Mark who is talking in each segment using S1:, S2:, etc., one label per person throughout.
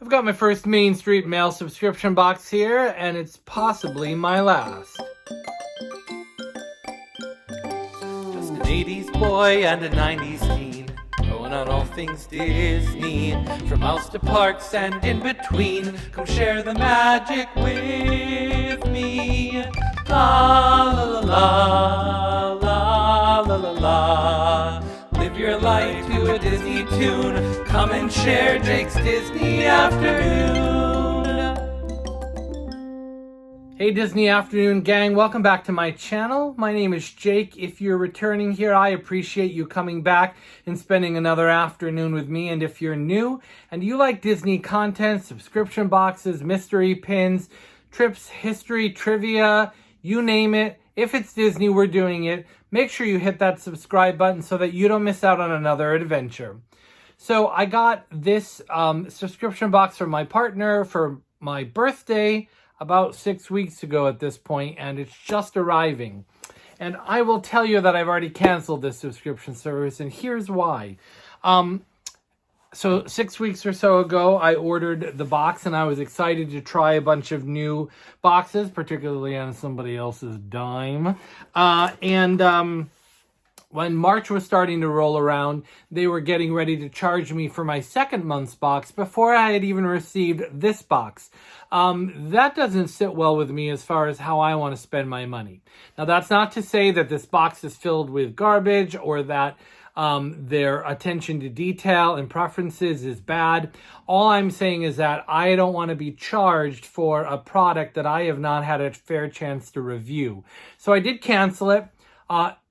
S1: I've got my first Main Street Mail subscription box here, and it's possibly my last.
S2: Just an 80s boy and a 90s teen, going on all things Disney, from mouse to parks and in between. Come share the magic with me. La la la la la la la la. Live your life to a Disney tune. Come and share Jake's Disney Afternoon.
S1: Hey Disney Afternoon gang, welcome back to my channel. My name is Jake. If you're returning here, I appreciate you coming back and spending another afternoon with me. And if you're new and you like Disney content, subscription boxes, mystery pins, trips, history, trivia, you name it, if it's Disney, we're doing it. Make sure you hit that subscribe button so that you don't miss out on another adventure. So I got this subscription box from my partner for my birthday about 6 weeks ago at this point, and it's just arriving. And I will tell you that I've already canceled this subscription service, and here's why. So 6 weeks or so ago, I ordered the box, and I was excited to try a bunch of new boxes, particularly on somebody else's dime. When March was starting to roll around, they were getting ready to charge me for my second month's box before I had even received this box. That doesn't sit well with me as far as how I want to spend my money. Now, that's not to say that this box is filled with garbage or that their attention to detail and preferences is bad. All I'm saying is that I don't want to be charged for a product that I have not had a fair chance to review. So I did cancel it.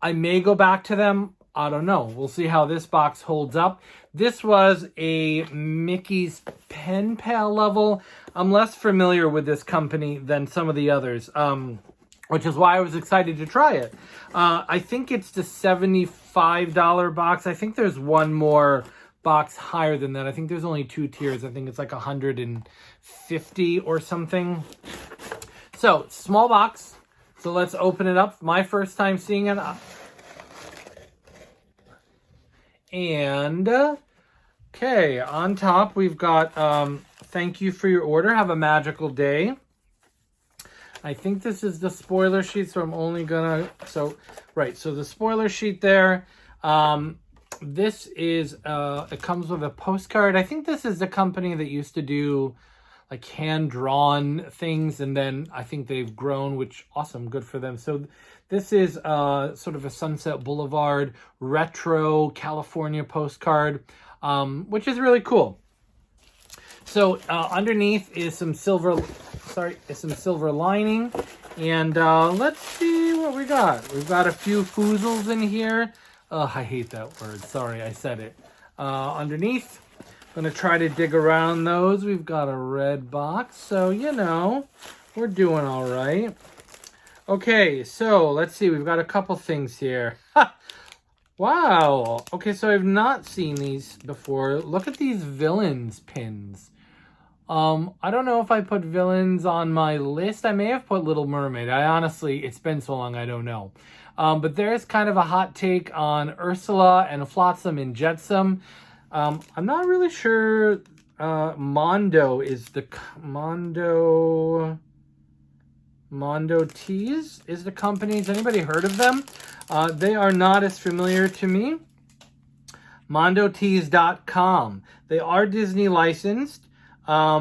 S1: I may go back to them. I don't know. We'll see how this box holds up. This was a Mickey's Pen Pal level. I'm less familiar with this company than some of the others, which is why I was excited to try it. I think it's the $75 box. I think there's one more box higher than that. I think there's only two tiers. I think it's like $150 or something. So, small box. So let's open it up. My first time seeing it. And, okay, on top we've got, thank you for your order. Have a magical day. I think this is the spoiler sheet, so I'm only gonna, so the spoiler sheet there. This is, it comes with a postcard. I think this is the company that used to do like hand-drawn things, and then I think they've grown, which awesome, good for them. So this is sort of a Sunset Boulevard retro California postcard, which is really cool. So underneath is some silver lining, and let's see what we got. We've got a few foozles in here. Oh, I hate that word. Sorry, I said it. Underneath. Gonna try to dig around those. We've got a red box, so you know, we're doing all right. Okay, so let's see. We've got a couple things here. Wow. Okay, so I've not seen these before. Look at these villains pins. I don't know if I put villains on my list. I may have put Little Mermaid. I honestly, it's been so long, I don't know. But there's kind of a hot take on Ursula and Flotsam and Jetsam. I'm not really sure. Mondo Tees is the company. Has anybody heard of them? They are not as familiar to me. MondoTees.com. They are Disney licensed. Yeah,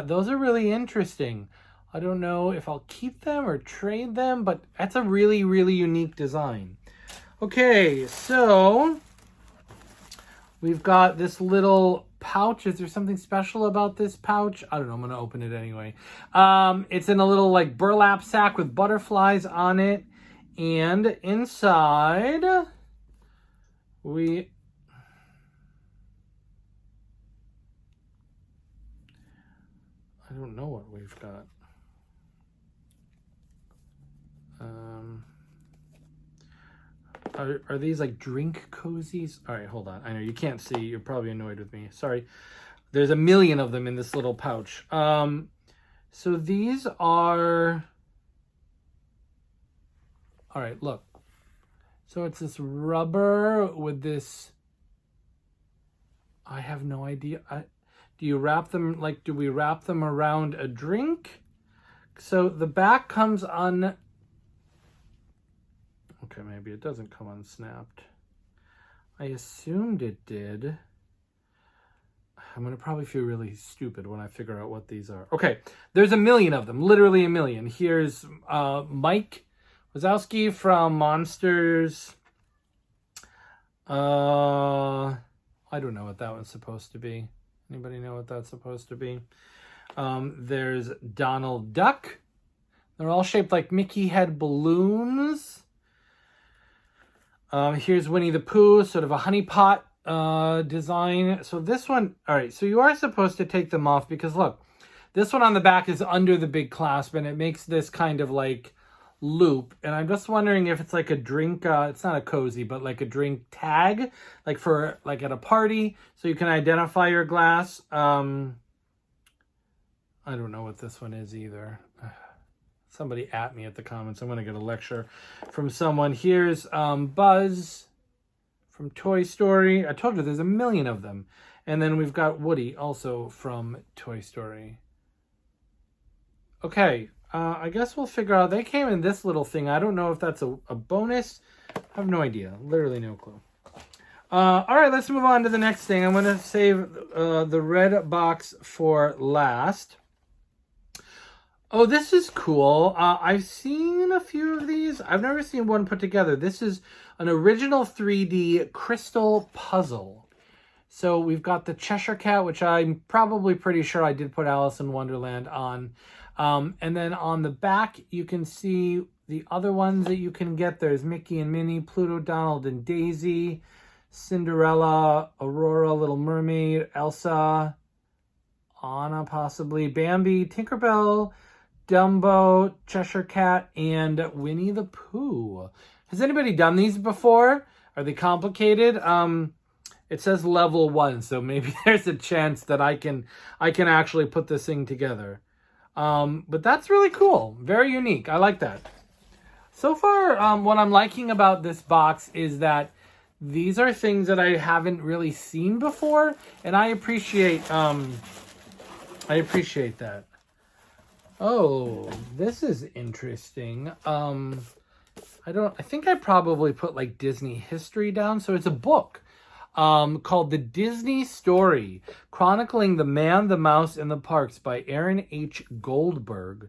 S1: those are really interesting. I don't know if I'll keep them or trade them, but that's a really, really unique design. Okay, so we've got this little pouch. Is there something special about this pouch? I don't know. I'm going to open it anyway. It's in a little like burlap sack with butterflies on it. And inside, I don't know what we've got. Are these like drink cozies? All right, hold on. I know you can't see. You're probably annoyed with me. Sorry. There's a million of them in this little pouch. So these are... All right, look. So it's this rubber with this... I have no idea. Do you wrap them, like, do we wrap them around a drink? So the back comes on... Okay, maybe it doesn't come unsnapped. I assumed it did. I'm going to probably feel really stupid when I figure out what these are. Okay, there's a million of them, literally a million. Here's Mike Wazowski from Monsters. I don't know what that one's supposed to be. Anybody know what that's supposed to be? There's Donald Duck. They're all shaped like Mickey head balloons. Here's Winnie the Pooh, sort of a honeypot design. So this one, all right, so you are supposed to take them off because look, this one on the back is under the big clasp and it makes this kind of like loop. And I'm just wondering if it's like a drink, it's not a cozy, but like a drink tag, like for like at a party, so you can identify your glass. I don't know what this one is either. Somebody at me at the comments. I'm going to get a lecture from someone. Here's Buzz from Toy Story. I told you there's a million of them. And then we've got Woody also from Toy Story. Okay, I guess we'll figure out. They came in this little thing. I don't know if that's a bonus. I have no idea. Literally no clue. All right, let's move on to the next thing. I'm going to save the red box for last. Oh, this is cool. I've seen a few of these. I've never seen one put together. This is an original 3D crystal puzzle. So we've got the Cheshire Cat, which I'm probably pretty sure I did put Alice in Wonderland on. And then on the back, you can see the other ones that you can get. There's Mickey and Minnie, Pluto, Donald, and Daisy, Cinderella, Aurora, Little Mermaid, Elsa, Anna possibly, Bambi, Tinkerbell, Dumbo, Cheshire Cat, and Winnie the Pooh. Has anybody done these before? Are they complicated? It says level 1, so maybe there's a chance that I can actually put this thing together. But that's really cool. Very unique. I like that. So far, what I'm liking about this box is that these are things that I haven't really seen before, and I appreciate that. Oh, this is interesting. I think I probably put like Disney history down. So it's a book called The Disney Story, chronicling the Man, the Mouse, and the Parks by Aaron H. Goldberg.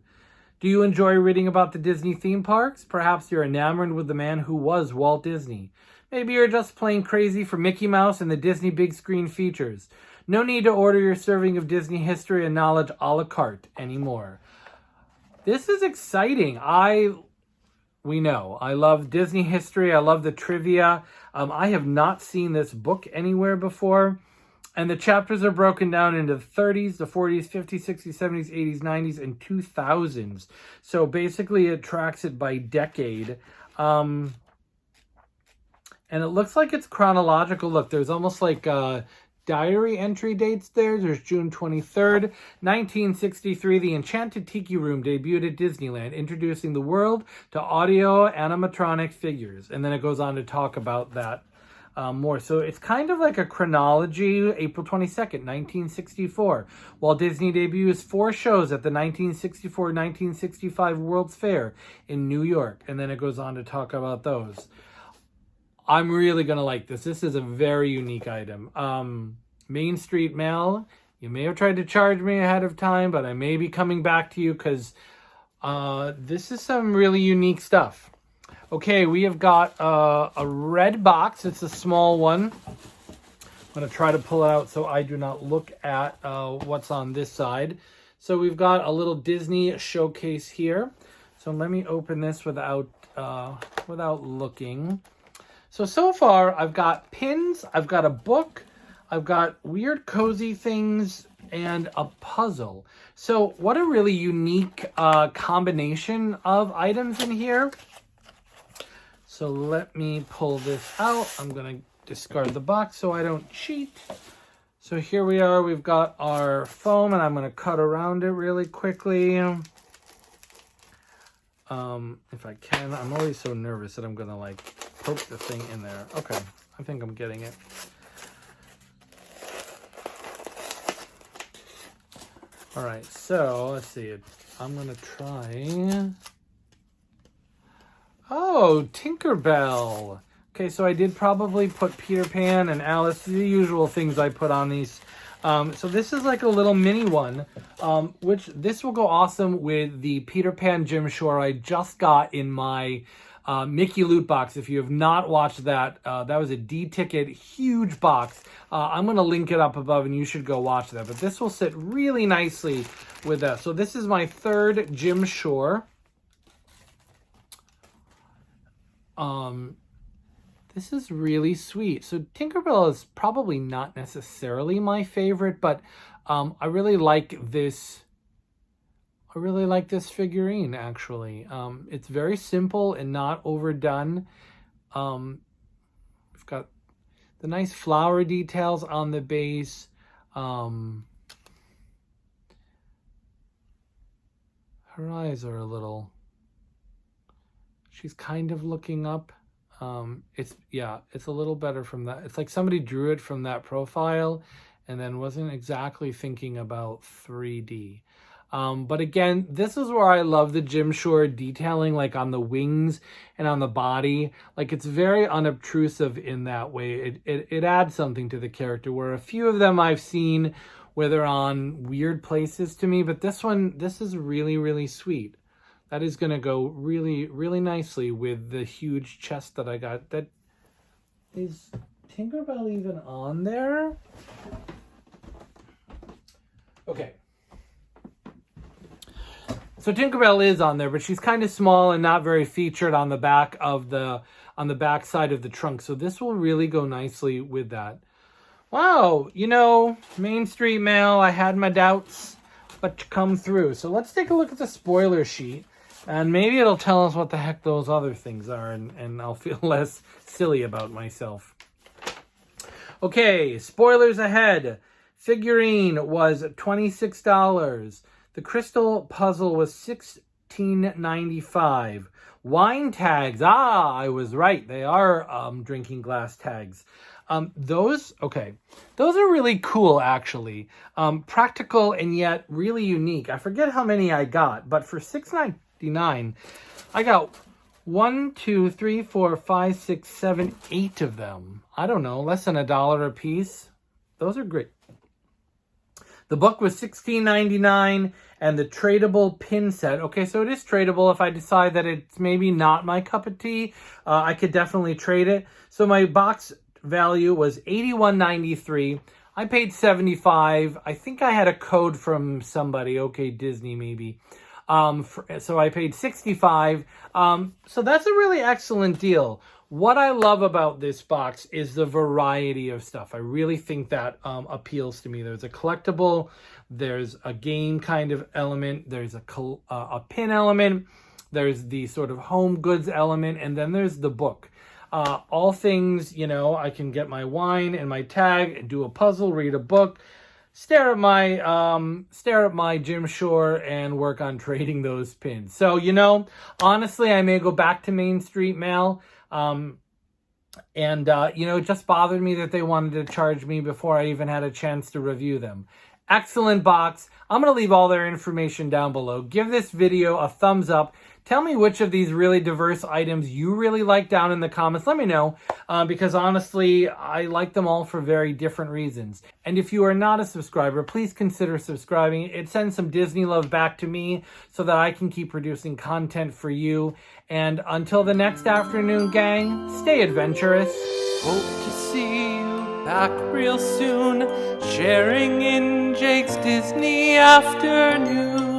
S1: Do you enjoy reading about the Disney theme parks? Perhaps you're enamored with the man who was Walt Disney. Maybe you're just plain crazy for Mickey Mouse and the Disney big screen features. No need to order your serving of Disney history and knowledge a la carte anymore. This is exciting. We know. I love Disney history. I love the trivia. I have not seen this book anywhere before. And the chapters are broken down into the 30s, the 40s, 50s, 60s, 70s, 80s, 90s, and 2000s. So basically it tracks it by decade. And it looks like it's chronological. Look, there's almost like diary entry dates there. There's June 23rd, 1963. The Enchanted Tiki Room debuted at Disneyland, introducing the world to audio animatronic figures. And then it goes on to talk about that more. So it's kind of like a chronology. April 22nd, 1964. Walt Disney debuts 4 shows at the 1964-1965 World's Fair in New York. And then it goes on to talk about those. I'm really going to like this. This is a very unique item. Main Street Mail, you may have tried to charge me ahead of time, but I may be coming back to you because this is some really unique stuff. Okay, we have got a red box. It's a small one. I'm going to try to pull it out so I do not look at what's on this side. So we've got a little Disney showcase here. So let me open this without looking. So far, I've got pins, I've got a book, I've got weird cozy things, and a puzzle. So what a really unique combination of items in here. So let me pull this out. I'm going to discard the box so I don't cheat. So here we are. We've got our foam, and I'm going to cut around it really quickly. If I can. I'm always so nervous that I'm going to like poke the thing in there. Okay, I think I'm getting it. All right, so let's see. I'm gonna try. Oh, Tinkerbell. Okay, so I did probably put Peter Pan and Alice, the usual things I put on these. So this is like a little mini one, which this will go awesome with the Peter Pan Jim Shore I just got in my Mickey loot box. If you have not watched that, that was a D-ticket, huge box. I'm going to link it up above and you should go watch that. But this will sit really nicely with that. So this is my third Jim Shore. This is really sweet. So Tinkerbell is probably not necessarily my favorite, but I really like this. I really like this figurine, actually. It's very simple and not overdone. We've got the nice flower details on the base. Her eyes are a little... She's kind of looking up. It's a little better from that. It's like somebody drew it from that profile and then wasn't exactly thinking about 3D. But again, this is where I love the Jim Shore detailing, like on the wings and on the body. Like it's very unobtrusive in that way. It adds something to the character, where a few of them I've seen where they're on weird places to me, but this is really, really sweet. That is going to go really, really nicely with the huge chest that I got. That is Tinkerbell even on there? Okay. So Tinkerbell is on there, but she's kind of small and not very featured on the back of on the back side of the trunk. So this will really go nicely with that. Wow, Main Street Mail, I had my doubts, but come through. So let's take a look at the spoiler sheet. And maybe it'll tell us what the heck those other things are, and I'll feel less silly about myself. Okay, spoilers ahead. Figurine was $26. The crystal puzzle was $16.95. Wine tags. I was right. They are drinking glass tags. Those are really cool, actually. Practical and yet really unique. I forget how many I got, but for $6.99, I got 1, 2, 3, 4, 5, 6, 7, 8 of them. I don't know, less than $1 a piece. Those are great. The book was $16.99, and the tradable pin set. Okay, so it is tradable. If I decide that it's maybe not my cup of tea, I could definitely trade it. So my box value was $81.93. I paid $75. I think I had a code from somebody, okay, Disney maybe. So I paid $65. So that's a really excellent deal. What I love about this box is the variety of stuff. I really think that appeals to me. There's a collectible, there's a game kind of element, there's a pin element, there's the sort of home goods element, and then there's the book. All things, I can get my wine and my tag, do a puzzle, read a book, stare at my Jim Shore, and work on trading those pins. So, honestly, I may go back to Main Street Mail. It just bothered me that they wanted to charge me before I even had a chance to review them. Excellent box. I'm going to leave all their information down below. Give this video a thumbs up. Tell me which of these really diverse items you really like down in the comments. Let me know, because honestly, I like them all for very different reasons. And if you are not a subscriber, please consider subscribing. It sends some Disney love back to me so that I can keep producing content for you. And until the next afternoon, gang, stay adventurous.
S2: Hope to see you back real soon, sharing in Jake's Disney afternoon.